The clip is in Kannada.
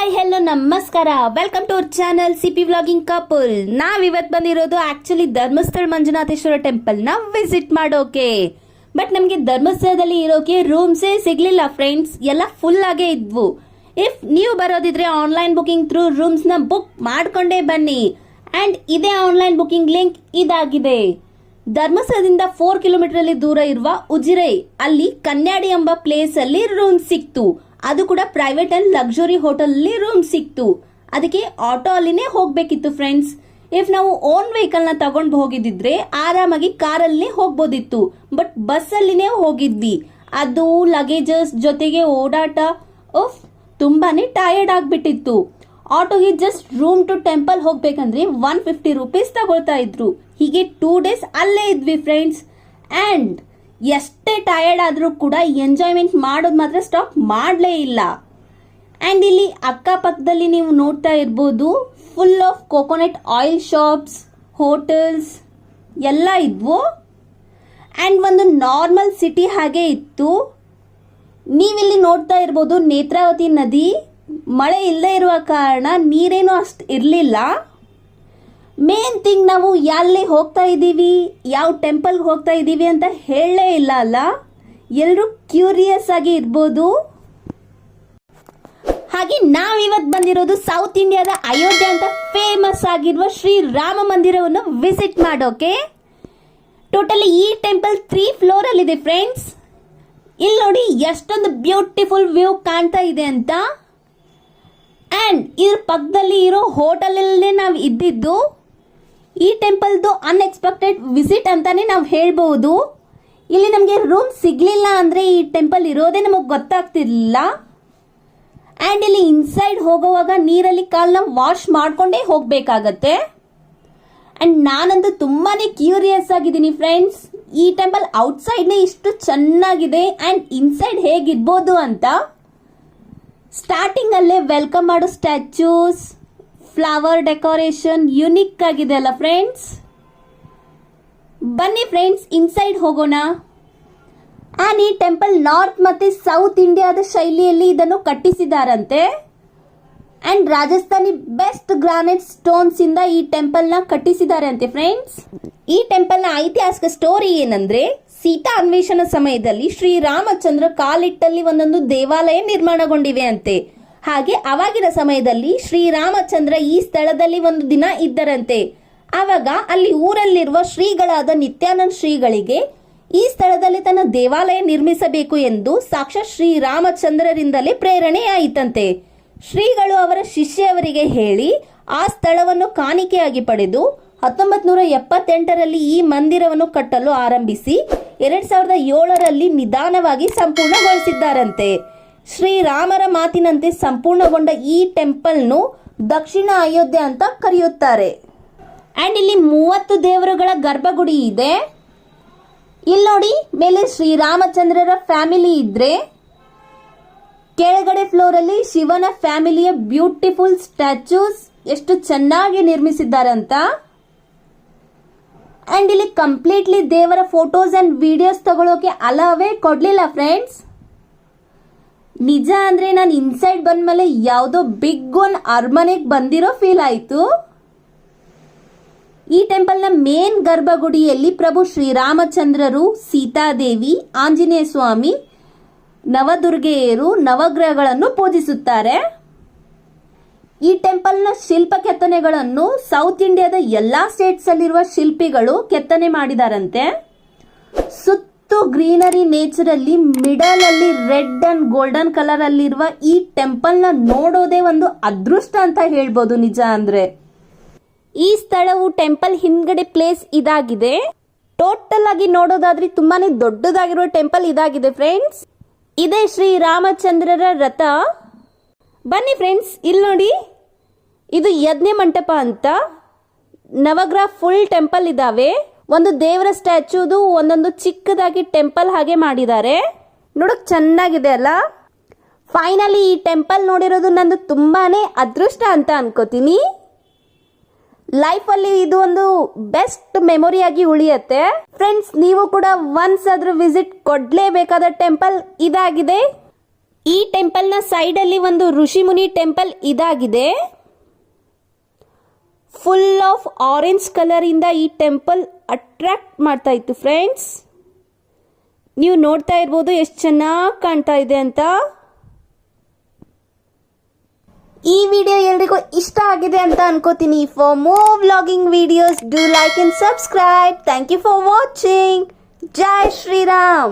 ಹಾಯ್ ಹೆಲೋ ನಮಸ್ಕಾರ, welcome to our channel CP vlogging couple. ನಾವಿವತ್ತು ಬಂದಿರೋದು ಆಕ್ಚುಲಿ ಧರ್ಮಸ್ಥಳ ಮಂಜುನಾಥೇಶ್ವರ ಟೆಂಪಲ್ ನ ವಿಸಿಟ್ ಮಾಡೋಕೆ. ಬಟ್ ನಮಗೆ ಧರ್ಮಸ್ಥಳದಲ್ಲಿ ಇರೋಕೆ ರೂಮ್ಸೇ ಸಿಗ್ಲಿಲ್ಲ ಫ್ರೆಂಡ್ಸ್, ಎಲ್ಲ ಫುಲ್ ಆಗೇ ಇದ್ವು. ಇಫ್ ನೀವು ಬರೋದಿದ್ರೆ ಆನ್ಲೈನ್ ಬುಕಿಂಗ್ ಥ್ರೂ ರೂಮ್ಸ್ ನ ಬುಕ್ ಮಾಡ್ಕೊಂಡೇ ಬನ್ನಿ. ಅಂಡ್ ಇದೇ ಆನ್ಲೈನ್ ಬುಕಿಂಗ್ ಲಿಂಕ್ ಇದಾಗಿದೆ. ಧರ್ಮಸ್ಥಳದಿಂದ 4 ಕಿಲೋಮೀಟರ್ ಅಲ್ಲಿ ದೂರ ಇರುವ ಉಜಿರೈ ಅಲ್ಲಿ ಕನ್ಯಾಡಿ ಎಂಬ ಪ್ಲೇಸ್ ಅಲ್ಲಿ ರೂಮ್ ಸಿಕ್ತು. ಅದು ಕೂಡ ಪ್ರೈವೇಟ್ ಅಂಡ್ ಲಕ್ಸುರಿ ಹೋಟೆಲ್ ಅಲ್ಲಿ ರೂಮ್ ಸಿಕ್ತು. ಅದಕ್ಕೆ ಆಟೋ ಅಲ್ಲಿನೇ ಹೋಗ್ಬೇಕಿತ್ತು ಫ್ರೆಂಡ್ಸ್. ಇಫ್ ನಾವು ಓನ್ ವೆಹಿಕಲ್ ನ ತಗೊಂಡು ಹೋಗಿದ್ರೆ ಆರಾಮಾಗಿ ಕಾರಲ್ಲಿ ಹೋಗ್ಬೋದಿತ್ತು. ಬಟ್ ಬಸ್ ಅಲ್ಲಿನೇ ಹೋಗಿದ್ವಿ. ಅದು ಲಗೇಜಸ್ ಜೊತೆಗೆ ಓಡಾಟ ತುಂಬಾನೇ ಟಯರ್ಡ್ ಆಗ್ಬಿಟ್ಟಿತ್ತು. ಆಟೋಗೆ ಜಸ್ಟ್ ರೂಮ್ ಟು ಟೆಂಪಲ್ ಹೋಗ್ಬೇಕಂದ್ರೆ 150 ರೂಪೀಸ್ ತಗೊಳ್ತಾ ಇದ್ರು. ಹೀಗೆ 2 ಡೇಸ್ ಅಲ್ಲೇ ಇದ್ವಿ ಫ್ರೆಂಡ್ಸ್. ಅಂಡ್ ಎಷ್ಟೇ ಟಯರ್ಡ್ ಆದ್ರೂ ಕೂಡ ಎಂಜಾಯ್ಮೆಂಟ್ ಮಾಡೋದು ಮಾತ್ರ ಸ್ಟಾಪ್ ಮಾಡಲೇ ಇಲ್ಲ. ಅಂಡ್ ಇಲ್ಲಿ ಅಕ್ಕಪಕ್ಕದಲ್ಲಿ ನೀವು ನೋಡ್ತಾ ಇರ್ಬೋದು, full of coconut oil shops, hotels ಎಲ್ಲ ಇದ್ವು. ಅಂಡ್ ಒಂದು ನಾರ್ಮಲ್ ಸಿಟಿ ಹಾಗೆ ಇತ್ತು. ನೀವಿಲ್ಲಿ ನೋಡ್ತಾ ಇರ್ಬೋದು ನೇತ್ರಾವತಿ ನದಿ. ಮಳೆ ಇಲ್ಲದೆ ಇರುವ ಕಾರಣ ನೀರೇನು ಅಷ್ಟು ಇರಲಿಲ್ಲ. ಮೇನ್ ಥಿಂಗ್, ನಾವು ಎಲ್ಲಿ ಹೋಗ್ತಾ ಇದ್ದೀವಿ, ಯಾವ ಟೆಂಪಲ್ಗೆ ಹೋಗ್ತಾ ಇದ್ದೀವಿ ಅಂತ ಹೇಳಲೇ ಇಲ್ಲ ಅಲ್ಲ. ಎಲ್ಲರೂ ಕ್ಯೂರಿಯಸ್ ಆಗಿ ಇರ್ಬೋದು. ಹಾಗೆ ನಾವಿವತ್ತು ಬಂದಿರೋದು ಸೌತ್ ಇಂಡಿಯಾದ ಅಯೋಧ್ಯೆ ಅಂತ ಫೇಮಸ್ ಆಗಿರುವ ಶ್ರೀ ರಾಮ ಮಂದಿರವನ್ನು ವಿಸಿಟ್ ಮಾಡೋಕೆ. ಟೋಟಲಿ ಈ ಟೆಂಪಲ್ 3 ಫ್ಲೋರ್ ಅಲ್ಲಿ ಇದೆ ಫ್ರೆಂಡ್ಸ್. ಇಲ್ಲಿ ನೋಡಿ ಎಷ್ಟೊಂದು ಬ್ಯೂಟಿಫುಲ್ ವ್ಯೂ ಕಾಣ್ತಾ ಇದೆ ಅಂತ. ಅಂಡ್ ಇದ್ರ ಪಕ್ಕದಲ್ಲಿ ಇರೋ ಹೋಟೆಲ್ ಅಲ್ಲೇ ನಾವು ಇದ್ದಿದ್ದು. ಈ ಟೆಂಪಲ್ದು ಅನ್ಎಕ್ಸ್ಪೆಕ್ಟೆಡ್ ವಿಸಿಟ್ ಅಂತಾನೆ ನಾವು ಹೇಳ್ಬಹುದು. ಇಲ್ಲಿ ನಮಗೆ ರೂಮ್ ಸಿಗ್ಲಿಲ್ಲ ಅಂದ್ರೆ ಈ ಟೆಂಪಲ್ ಇರೋದೇ ನಮಗೆ ಗೊತ್ತಾಗ್ತಿರ್ಲಿಲ್ಲ. ಅಂಡ್ ಇಲ್ಲಿ ಇನ್ಸೈಡ್ ಹೋಗುವಾಗ ನೀರಲ್ಲಿ ಕಾಲನ್ನ ವಾಶ್ ಮಾಡ್ಕೊಂಡೇ ಹೋಗ್ಬೇಕಾಗತ್ತೆ. ಅಂಡ್ ನಾನಂತೂ ತುಂಬಾನೇ ಕ್ಯೂರಿಯಸ್ ಆಗಿದ್ದೀನಿ ಫ್ರೆಂಡ್ಸ್. ಈ ಟೆಂಪಲ್ ಔಟ್ಸೈಡ್ನೇ ಇಷ್ಟು ಚೆನ್ನಾಗಿದೆ ಅಂಡ್ ಇನ್ಸೈಡ್ ಹೇಗಿರ್ಬೋದು ಅಂತ. ಸ್ಟಾರ್ಟಿಂಗ್ ಅಲ್ಲೇ ವೆಲ್ಕಮ್ ಮಾಡೋ ಸ್ಟ್ಯಾಚ್ಯೂಸ್, ಫ್ಲವರ್ ಡೆಕೋರೇಷನ್ ಯುನಿಕ್ ಆಗಿದೆ ಅಲ್ಲ ಫ್ರೆಂಡ್ಸ್. ಬನ್ನಿ ಫ್ರೆಂಡ್ಸ್ ಇನ್ಸೈಡ್ ಹೋಗೋಣ. ಈ ಟೆಂಪಲ್ ನಾರ್ತ್ ಮತ್ತೆ ಸೌತ್ ಇಂಡಿಯಾದ ಶೈಲಿಯಲ್ಲಿ ಇದನ್ನು ಕಟ್ಟಿಸಿದಾರಂತೆ. And Rajasthani best granite stones ಇಂದ ಈ ಟೆಂಪಲ್ ನ ಕಟ್ಟಿಸಿದ್ದಾರೆ ಅಂತೆ ಫ್ರೆಂಡ್ಸ್. ಈ ಟೆಂಪಲ್ ನ ಐತಿಹಾಸಿಕ ಸ್ಟೋರಿ ಏನಂದ್ರೆ, ಸೀತಾ ಅನ್ವೇಷಣ ಸಮಯದಲ್ಲಿ ಶ್ರೀರಾಮಚಂದ್ರ ಕಾಲಿಟ್ಟಲ್ಲಿ ಒಂದೊಂದು ದೇವಾಲಯ ನಿರ್ಮಾಣಗೊಂಡಿವೆ ಅಂತೆ. ಹಾಗೆ ಅವಾಗಿನ ಸಮಯದಲ್ಲಿ ಶ್ರೀರಾಮಚಂದ್ರ ಈ ಸ್ಥಳದಲ್ಲಿ ಒಂದು ದಿನ ಇದ್ದರಂತೆ. ಆವಾಗ ಅಲ್ಲಿ ಊರಲ್ಲಿರುವ ಶ್ರೀಗಳಾದ ನಿತ್ಯಾನಂದ ಶ್ರೀಗಳಿಗೆ ಈ ಸ್ಥಳದಲ್ಲಿ ತನ್ನ ದೇವಾಲಯ ನಿರ್ಮಿಸಬೇಕು ಎಂದು ಸಾಕ್ಷಾತ್ ಶ್ರೀರಾಮಚಂದ್ರರಿಂದಲೇ ಪ್ರೇರಣೆಯಾಯಿತಂತೆ. ಶ್ರೀಗಳು ಅವರ ಶಿಷ್ಯವರಿಗೆ ಹೇಳಿ ಆ ಸ್ಥಳವನ್ನು ಕಾಣಿಕೆಯಾಗಿ ಪಡೆದು 1978ರಲ್ಲಿ ಈ ಮಂದಿರವನ್ನು ಕಟ್ಟಲು ಆರಂಭಿಸಿ 2007ರಲ್ಲಿ ನಿಧಾನವಾಗಿ ಸಂಪೂರ್ಣಗೊಳಿಸಿದ್ದಾರಂತೆ. ಶ್ರೀರಾಮರ ಮಾತಿನಂತೆ ಸಂಪೂರ್ಣಗೊಂಡ ಈ ಟೆಂಪಲ್ನು ದಕ್ಷಿಣ ಅಯೋಧ್ಯೆ ಅಂತ ಕರೆಯುತ್ತಾರೆ. ಅಂಡ್ ಇಲ್ಲಿ 30 ದೇವರುಗಳ ಗರ್ಭಗುಡಿ ಇದೆ. ಇಲ್ಲಿ ನೋಡಿ, ಮೇಲೆ ಶ್ರೀರಾಮಚಂದ್ರರ ಫ್ಯಾಮಿಲಿ ಇದ್ರೆ ಕೆಳಗಡೆ ಫ್ಲೋರ್ ಅಲ್ಲಿ ಶಿವನ ಫ್ಯಾಮಿಲಿಯ ಬ್ಯೂಟಿಫುಲ್ ಸ್ಟ್ಯಾಚ್ಯೂಸ್ ಎಷ್ಟು ಚೆನ್ನಾಗಿ ನಿರ್ಮಿಸಿದ್ದಾರಂತ. ಅಂಡ್ ಇಲ್ಲಿ ಕಂಪ್ಲೀಟ್ಲಿ ದೇವರ ಫೋಟೋಸ್ ಅಂಡ್ ವಿಡಿಯೋಸ್ ತಗೊಳ್ಳೋಕೆ ಅಲವೇ ಕೊಡ್ಲಿಲ್ಲ ಫ್ರೆಂಡ್ಸ್. ನಿಜ ಅಂದ್ರೆ ನಾನು ಇನ್ಸೈಡ್ ಬಂದ್ಮೇಲೆ ಯಾವುದೋ ಬಿಗ್ ಒನ್ ಅರಮನೆಗೆ ಬಂದಿರೋ ಫೀಲ್ ಆಯ್ತು. ಈ ಟೆಂಪಲ್ ನ ಮೇನ್ ಗರ್ಭಗುಡಿಯಲ್ಲಿ ಪ್ರಭು ಶ್ರೀರಾಮಚಂದ್ರರು, ಸೀತಾದೇವಿ, ಆಂಜನೇಯ ಸ್ವಾಮಿ, ನವದುರ್ಗೆಯರು, ನವಗ್ರಹಗಳನ್ನು ಪೂಜಿಸುತ್ತಾರೆ. ಈ ಟೆಂಪಲ್ ನ ಶಿಲ್ಪ ಕೆತ್ತನೆಗಳನ್ನು ಸೌತ್ ಇಂಡಿಯಾದ ಎಲ್ಲಾ ಸ್ಟೇಟ್ಸ್ ಅಲ್ಲಿರುವ ಶಿಲ್ಪಿಗಳು ಕೆತ್ತನೆ ಮಾಡಿದಾರಂತೆ. ಸುತ್ತು ಗ್ರೀನರಿ ನೇಚರ್ ಅಲ್ಲಿ ಮಿಡಲ್ ಅಲ್ಲಿ ರೆಡ್ ಅಂಡ್ ಗೋಲ್ಡನ್ ಕಲರ್ ಅಲ್ಲಿರುವ ಈ ಟೆಂಪಲ್ ನ ನೋಡೋದೇ ಒಂದು ಅದೃಷ್ಟ ಅಂತ ಹೇಳ್ಬೋದು. ನಿಜ ಅಂದ್ರೆ ಈ ಸ್ಥಳವು ಟೆಂಪಲ್ ಹಿಂದ್ಗಡೆ ಪ್ಲೇಸ್ ಇದಾಗಿದೆ. ಟೋಟಲ್ ಆಗಿ ನೋಡೋದಾದ್ರೆ ತುಂಬಾನೇ ದೊಡ್ಡದಾಗಿರುವ ಟೆಂಪಲ್ ಇದಾಗಿದೆ ಫ್ರೆಂಡ್ಸ್. ಇದೇ ಶ್ರೀ ರಾಮಚಂದ್ರರ ರಥ. ಬನ್ನಿ ಫ್ರೆಂಡ್ಸ್, ಇಲ್ಲಿ ನೋಡಿ, ಇದು ಯಜ್ಞ ಮಂಟಪ ಅಂತ. ನವಗ್ರಹ ಫುಲ್ ಟೆಂಪಲ್ ಇದಾವೆ. ಒಂದು ದೇವರ ಸ್ಟ್ಯಾಚ್ಯೂದು ಒಂದೊಂದು ಚಿಕ್ಕದಾಗಿ ಟೆಂಪಲ್ ಹಾಗೆ ಮಾಡಿದ್ದಾರೆ. ನೋಡಕ್ ಚೆನ್ನಾಗಿದೆ ಅಲ್ಲ. ಫೈನಲಿ ಈ ಟೆಂಪಲ್ ನೋಡಿರೋದು ನಂದು ತುಂಬಾನೇ ಅದೃಷ್ಟ ಅಂತ ಅನ್ಕೋತೀನಿ. ಲೈಫ್ ಅಲ್ಲಿ ಇದು ಒಂದು ಬೆಸ್ಟ್ ಮೆಮೊರಿ ಆಗಿ ಉಳಿಯುತ್ತೆ ಫ್ರೆಂಡ್ಸ್. ನೀವು ಕೂಡ ಒನ್ಸ್ ಆದ್ರೂ ವಿಸಿಟ್ ಕೊಡ್ಲೇಬೇಕಾದ ಟೆಂಪಲ್ ಇದಾಗಿದೆ. ಈ ಟೆಂಪಲ್ನ ಸೈಡಲ್ಲಿ ಒಂದು ಋಷಿ ಮುನಿ ಟೆಂಪಲ್ ಇದಾಗಿದೆ. ಫುಲ್ ಆಫ್ ಆರೆಂಜ್ ಕಲರ್ ಇಂದ ಈ ಟೆಂಪಲ್ ಅಟ್ರಾಕ್ಟ್ ಮಾಡ್ತಾ ಇತ್ತು ಫ್ರೆಂಡ್ಸ್. ನೀವು ನೋಡ್ತಾ ಇರ್ಬೋದು ಎಷ್ಟು ಚೆನ್ನಾಗಿ ಕಾಣ್ತಾ ಇದೆ ಅಂತ. ಈ ವಿಡಿಯೋ ಎಲ್ರಿಗೂ ಇಷ್ಟ ಆಗಿದೆ ಅಂತ ಅನ್ಕೋತೀನಿ. For more vlogging videos do like and subscribe. Thank you for watching. ಜೈ ಶ್ರೀರಾಮ್.